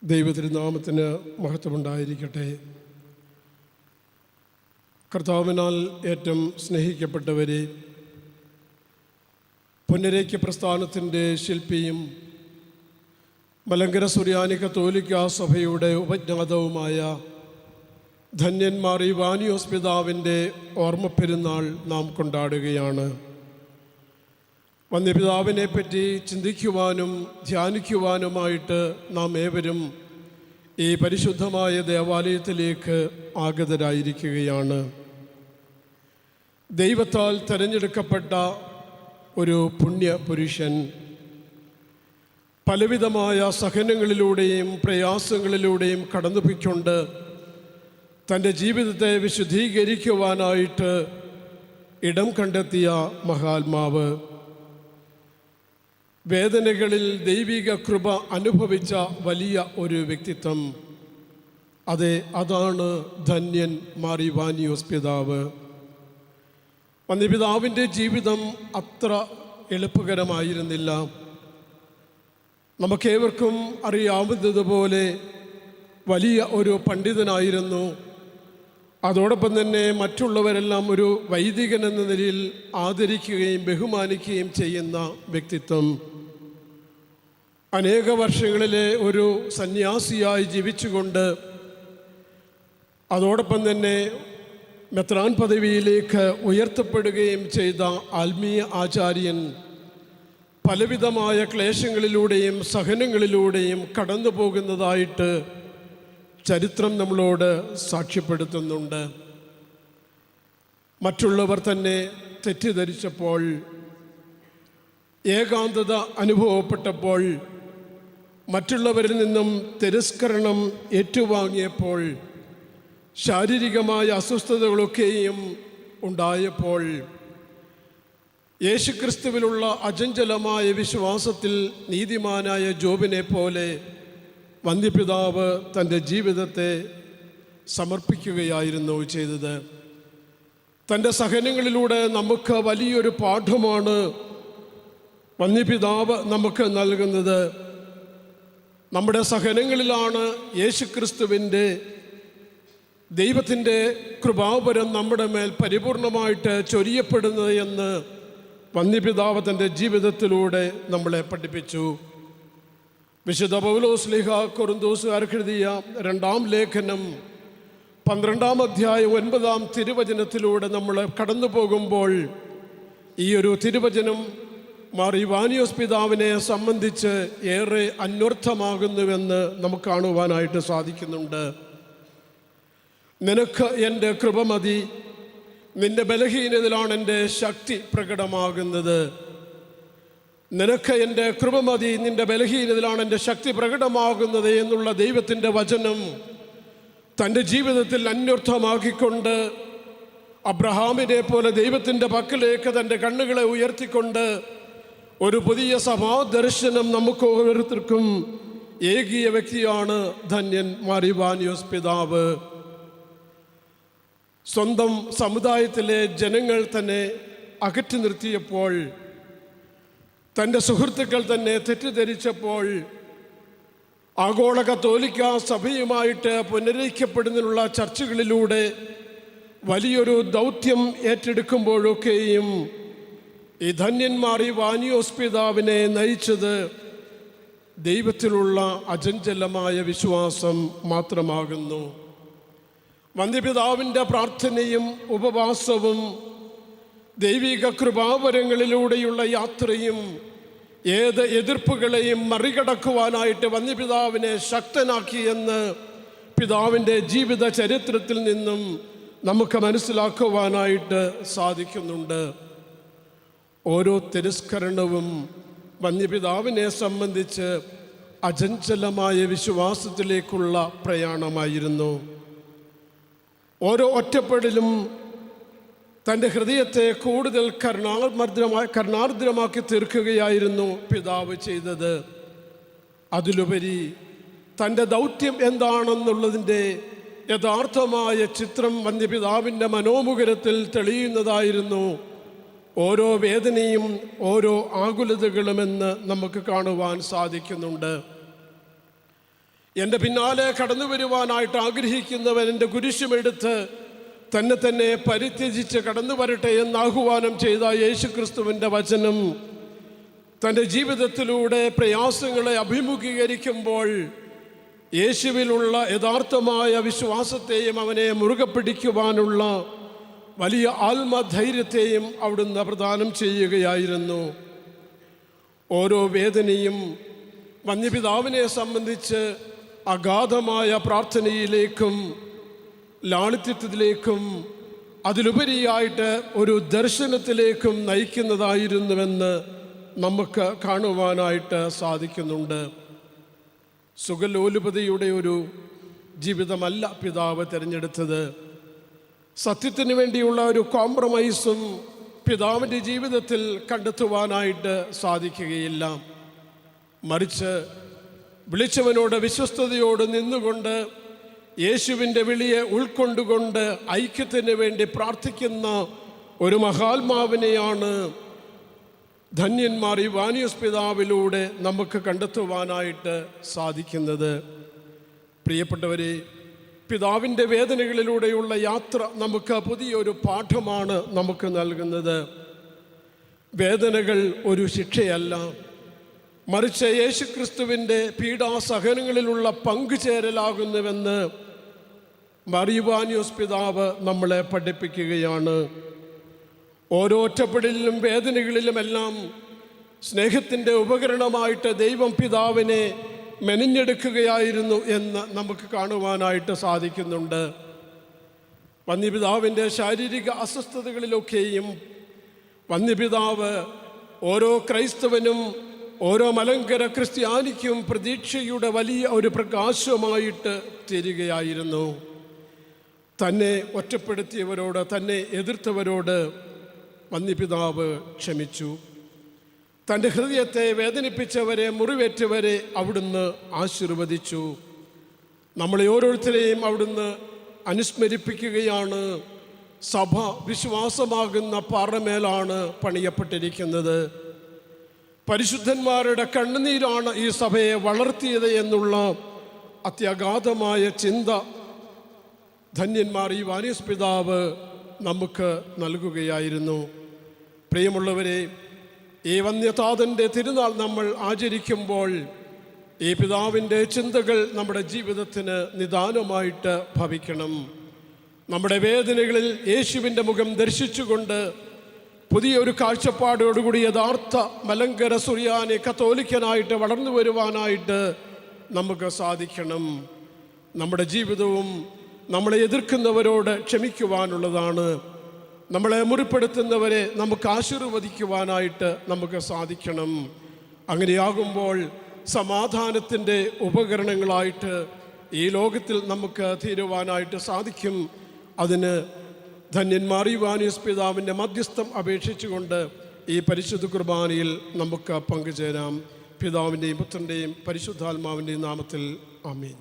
ദൈവതിരുനാമത്തിന് മഹത്വമുണ്ടായിരിക്കട്ടെ. കർത്താവിനാൽ ഏറ്റവും സ്നേഹിക്കപ്പെട്ടവരെ, പുനരേക്യ പ്രസ്ഥാനത്തിൻ്റെ ശില്പിയും മലങ്കര സുറിയാനി കത്തോലിക്ക സഭയുടെ ഉപജ്ഞാതവുമായ ധന്യന്മാർ ഇവാനിയോസ് പിതാവിൻ്റെ ഓർമ്മപ്പെരുന്നാൾ നാം കൊണ്ടാടുകയാണ്. വന്യപിതാവിനെ പറ്റി ചിന്തിക്കുവാനും ധ്യാനിക്കുവാനുമായിട്ട് നാം ഏവരും ഈ പരിശുദ്ധമായ ദേവാലയത്തിലേക്ക് ആഗതരായിരിക്കുകയാണ്. ദൈവത്താൽ തിരഞ്ഞെടുക്കപ്പെട്ട ഒരു പുണ്യപുരുഷൻ പലവിധമായ സഹനങ്ങളിലൂടെയും പ്രയാസങ്ങളിലൂടെയും കടന്നുപോയിക്കൊണ്ട് തൻ്റെ ജീവിതത്തെ വിശുദ്ധീകരിക്കുവാനായിട്ട് ഇടം കണ്ടെത്തിയ മഹാത്മാവ്, വേദനകളിൽ ദൈവിക കൃപ അനുഭവിച്ച വലിയ ഒരു വ്യക്തിത്വം. അതെ, അതാണ് ധന്യൻ മാർ ഇവാനിയോസ് പിതാവ്. വന്യപിതാവിൻ്റെ ജീവിതം അത്ര എളുപ്പകരമായിരുന്നില്ല. നമുക്കേവർക്കും അറിയാവുന്നതുപോലെ വലിയ ഒരു പണ്ഡിതനായിരുന്നു. അതോടൊപ്പം തന്നെ മറ്റുള്ളവരെല്ലാം ഒരു വൈദികൻ എന്ന നിലയിൽ ആദരിക്കുകയും ബഹുമാനിക്കുകയും ചെയ്യുന്ന വ്യക്തിത്വം. അനേക വർഷങ്ങളിലെ ഒരു സന്യാസിയായി ജീവിച്ചുകൊണ്ട് അതോടൊപ്പം തന്നെ മെത്രാൻ പദവിയിലേക്ക് ഉയർത്തപ്പെടുകയും ചെയ്ത ആത്മീയ ആചാര്യൻ പലവിധമായ ക്ലേശങ്ങളിലൂടെയും സഹനങ്ങളിലൂടെയും കടന്നു പോകുന്നതായിട്ട് ചരിത്രം നമ്മളോട് സാക്ഷ്യപ്പെടുത്തുന്നുണ്ട്. മറ്റുള്ളവർ തന്നെ തെറ്റിദ്ധരിച്ചപ്പോൾ, ഏകാന്തത അനുഭവപ്പെട്ടപ്പോൾ, മറ്റുള്ളവരിൽ നിന്നും തിരസ്കരണം ഏറ്റുവാങ്ങിയപ്പോൾ, ശാരീരികമായ അസ്വസ്ഥതകളൊക്കെയും ഉണ്ടായപ്പോൾ, യേശുക്രിസ്തുവിലുള്ള അചഞ്ചലമായ വിശ്വാസത്തിൽ നീതിമാനായ ജോബിനെ പോലെ വന്യപിതാവ് തൻ്റെ ജീവിതത്തെ സമർപ്പിക്കുകയായിരുന്നു ചെയ്തത്. തൻ്റെ സഹനങ്ങളിലൂടെ നമുക്ക് വലിയൊരു പാഠമാണ് വന്യപിതാവ് നമുക്ക് നൽകുന്നത്. നമ്മുടെ സഹനങ്ങളിലാണ് യേശുക്രിസ്തുവിൻ്റെ ദൈവത്തിൻ്റെ കൃപാവരം നമ്മുടെ മേൽ പരിപൂർണമായിട്ട് ചൊരിയപ്പെടുന്നത് എന്ന് വന്യപിതാവ് തൻ്റെ ജീവിതത്തിലൂടെ നമ്മളെ പഠിപ്പിച്ചു. വിശുദ്ധ പൗലോസ്ലീഹ കൊരിന്തോസുകാർക്ക് എഴുതിയ 2-ാം ലേഖനം 12-ാം അധ്യായം 9-ാം തിരുവചനത്തിലൂടെ നമ്മൾ കടന്നു പോകുമ്പോൾ ഈ ഒരു തിരുവചനം മാർ ഇവാനിയോസ് പിതാവിനെ സംബന്ധിച്ച് ഏറെ അന്വർത്ഥമാകുന്നുവെന്ന് നമുക്ക് കാണുവാനായിട്ട് സാധിക്കുന്നുണ്ട്. നിനക്ക് എൻ്റെ കൃപ മതി, നിന്റെ ബലഹീനതയിലാണ് എൻ്റെ ശക്തി പ്രകടമാകുന്നത്. നിനക്ക് എൻ്റെ കൃപ മതി, നിന്റെ ബലഹീനതയിലാണ് എൻ്റെ ശക്തി പ്രകടമാകുന്നത് എന്നുള്ള ദൈവത്തിൻ്റെ വചനം തൻ്റെ ജീവിതത്തിൽ അന്വർത്ഥമാക്കിക്കൊണ്ട് അബ്രഹാമിനെ പോലെ ദൈവത്തിൻ്റെ പക്കലേക്ക് തൻ്റെ കണ്ണുകളെ ഉയർത്തിക്കൊണ്ട് ഒരു പുതിയ സഭാദർശനം നമുക്ക് ഓരോരുത്തർക്കും ഏകിയ വ്യക്തിയാണ് ധന്യൻ മാർ ഇവാനിയോസ് പിതാവ്. സ്വന്തം സമുദായത്തിലെ ജനങ്ങൾ തന്നെ അകറ്റി നിർത്തിയപ്പോൾ, തൻ്റെ സുഹൃത്തുക്കൾ തന്നെ തെറ്റിദ്ധരിച്ചപ്പോൾ, ആഗോള കത്തോലിക്ക സഭയുമായിട്ട് പുനരൈക്യപ്പെടുന്നതിനുള്ള ചർച്ചകളിലൂടെ വലിയൊരു ദൗത്യം ഏറ്റെടുക്കുമ്പോഴൊക്കെയും ഈ ധന്യന്മാർ ഇവാനിയോസ് പിതാവിനെ നയിച്ചത് ദൈവത്തിലുള്ള അചഞ്ചലമായ വിശ്വാസം മാത്രമാകുന്നു. വന്യപിതാവിൻ്റെ പ്രാർത്ഥനയും ഉപവാസവും ദൈവിക കൃപാവരങ്ങളിലൂടെയുള്ള യാത്രയും ഏത് എതിർപ്പുകളെയും മറികടക്കുവാനായിട്ട് വന്യപിതാവിനെ ശക്തനാക്കിയെന്ന് പിതാവിൻ്റെ ജീവിത ചരിത്രത്തിൽ നിന്നും നമുക്ക് മനസ്സിലാക്കുവാനായിട്ട് സാധിക്കുന്നുണ്ട്. ഓരോ തിരസ്കരണവും വന്യപിതാവിനെ സംബന്ധിച്ച് അചഞ്ചലമായ വിശ്വാസത്തിലേക്കുള്ള പ്രയാണമായിരുന്നു. ഓരോ ഒറ്റപ്പെടലും തൻ്റെ ഹൃദയത്തെ കൂടുതൽ കരുണാർദ്രമാക്കി തീർക്കുകയായിരുന്നു പിതാവ് ചെയ്തത്. അതിലുപരി തൻ്റെ ദൗത്യം എന്താണെന്നുള്ളതിൻ്റെ യഥാർത്ഥമായ ചിത്രം വന്യപിതാവിൻ്റെ മനോമുഖരത്തിൽ തെളിയുന്നതായിരുന്നു ഓരോ വേദനയും ഓരോ ആകുലതകളുമെന്ന് നമുക്ക് കാണുവാൻ സാധിക്കുന്നുണ്ട്. എൻ്റെ പിന്നാലെ കടന്നു വരുവാനായിട്ട് ആഗ്രഹിക്കുന്നവൻ എൻ്റെ കുരിശുമെടുത്ത് തന്നെ തന്നെ പരിത്യജിച്ച് കടന്നു വരട്ടെ എന്ന് ആഹ്വാനം ചെയ്ത യേശുക്രിസ്തുവിൻ്റെ വചനം തൻ്റെ ജീവിതത്തിലൂടെ പ്രയാസങ്ങളെ അഭിമുഖീകരിക്കുമ്പോൾ യേശുവിലുള്ള യഥാർത്ഥമായ വിശ്വാസത്തെയും അവനെ മുറുകെ പിടിക്കുവാനുള്ള വലിയ ആത്മധൈര്യത്തെയും അവിടുന്ന് പ്രദാനം ചെയ്യുകയായിരുന്നു. ഓരോ വേദനയും വന്യപിതാവിനെ സംബന്ധിച്ച് അഗാധമായ പ്രാർത്ഥനയിലേക്കും ലാളിത്യത്തിലേക്കും അതിലുപരിയായിട്ട് ഒരു ദർശനത്തിലേക്കും നയിക്കുന്നതായിരുന്നുവെന്ന് നമുക്ക് കാണുവാനായിട്ട് സാധിക്കുന്നുണ്ട്. സുഖലോലുപതയുടെ ഒരു ജീവിതമല്ല പിതാവ് തിരഞ്ഞെടുത്തത്. സത്യത്തിന് വേണ്ടിയുള്ള ഒരു കോംപ്രമൈസും പിതാവിൻ്റെ ജീവിതത്തിൽ കണ്ടെത്തുവാനായിട്ട് സാധിക്കുകയില്ല. മറിച്ച് വിളിച്ചവനോട് വിശ്വസ്തയോട് നിന്നുകൊണ്ട് യേശുവിൻ്റെ വിളിയെ ഉൾക്കൊണ്ടുകൊണ്ട് ഐക്യത്തിന് വേണ്ടി പ്രാർത്ഥിക്കുന്ന ഒരു മഹാത്മാവിനെയാണ് ധന്യന്മാർ ഇവാനിയോസ് പിതാവിലൂടെ നമുക്ക് കണ്ടെത്തുവാനായിട്ട് സാധിക്കുന്നത്. പ്രിയപ്പെട്ടവരെ, പിതാവിൻ്റെ വേദനകളിലൂടെയുള്ള യാത്ര നമുക്ക് പുതിയൊരു പാഠമാണ് നമുക്ക് നൽകുന്നത്. വേദനകൾ ഒരു ശിക്ഷയല്ല, മറിച്ച് യേശുക്രിസ്തുവിൻ്റെ പീഡാസഹനങ്ങളിലുള്ള പങ്കുചേരലാകുന്നുവെന്ന് മാർ ഇവാനിയോസ് പിതാവ് നമ്മളെ പഠിപ്പിക്കുകയാണ്. ഓരോ ഒറ്റപ്പെടലിലും വേദനകളിലുമെല്ലാം സ്നേഹത്തിൻ്റെ ഉപകരണമായിട്ട് ദൈവം പിതാവിനെ മെനഞ്ഞെടുക്കുകയായിരുന്നു എന്ന് നമുക്ക് കാണുവാനായിട്ട് സാധിക്കുന്നുണ്ട്. വന്യപിതാവിൻ്റെ ശാരീരിക അസ്വസ്ഥതകളിലൊക്കെയും വന്യപിതാവ് ഓരോ ക്രൈസ്തവനും ഓരോ മലങ്കര ക്രിസ്ത്യാനിക്കും പ്രതീക്ഷയുടെ വലിയ ഒരു പ്രകാശമായിട്ട് തീരുകയായിരുന്നു. തന്നെ ഒറ്റപ്പെടുത്തിയവരോട്, തന്നെ എതിർത്തവരോട് വന്യപിതാവ് ക്ഷമിച്ചു. തൻ്റെ ഹൃദയത്തെ വേദനിപ്പിച്ചവരെ, മുറിവേറ്റവരെ അവിടുന്ന് ആശീർവദിച്ചു. നമ്മളെ ഓരോരുത്തരെയും അവിടുന്ന് അനുസ്മരിപ്പിക്കുകയാണ്. സഭ വിശ്വാസമാകുന്ന പാറമേലാണ് പണിയപ്പെട്ടിരിക്കുന്നത്. പരിശുദ്ധന്മാരുടെ കണ്ണുനീരാണ് ഈ സഭയെ വളർത്തിയത് എന്നുള്ള അത്യഗാധമായ ചിന്ത ധന്യന്മാർ ഇവാനിയോസ് പിതാവ് നമുക്ക് നൽകുകയായിരുന്നു. പ്രിയമുള്ളവരെ, ഈ വന്യതാതൻ്റെ തിരുനാൾ നമ്മൾ ആചരിക്കുമ്പോൾ ഈ പിതാവിൻ്റെ ചിന്തകൾ നമ്മുടെ ജീവിതത്തിന് നിദാനമായിട്ട് ഭവിക്കണം. നമ്മുടെ വേദനകളിൽ യേശുവിൻ്റെ മുഖം ദർശിച്ചുകൊണ്ട് പുതിയൊരു കാഴ്ചപ്പാടോടുകൂടി യഥാർത്ഥ മലങ്കര സുറിയാനി കത്തോലിക്കനായിട്ട് വളർന്നു വരുവാനായിട്ട് നമുക്ക് സാധിക്കണം. നമ്മുടെ ജീവിതവും നമ്മളെ എതിർക്കുന്നവരോട് ക്ഷമിക്കുവാനുള്ളതാണ്. നമ്മളെ മുറിപ്പെടുത്തുന്നവരെ നമുക്ക് ആശീർവദിക്കുവാനായിട്ട് നമുക്ക് സാധിക്കണം. അങ്ങനെയാകുമ്പോൾ സമാധാനത്തിൻ്റെ ഉപകരണങ്ങളായിട്ട് ഈ ലോകത്തിൽ നമുക്ക് തീരുവാനായിട്ട് സാധിക്കും. അതിന് ധന്യന്മാർ ഇവാനിയോസ് പിതാവിൻ്റെ മധ്യസ്ഥം അപേക്ഷിച്ചുകൊണ്ട് ഈ പരിശുദ്ധ കുർബാനയിൽ നമുക്ക് പങ്കുചേരാം. പിതാവിൻ്റെയും പുത്രൻ്റെയും പരിശുദ്ധാത്മാവിൻ്റെയും നാമത്തിൽ ആമേൻ.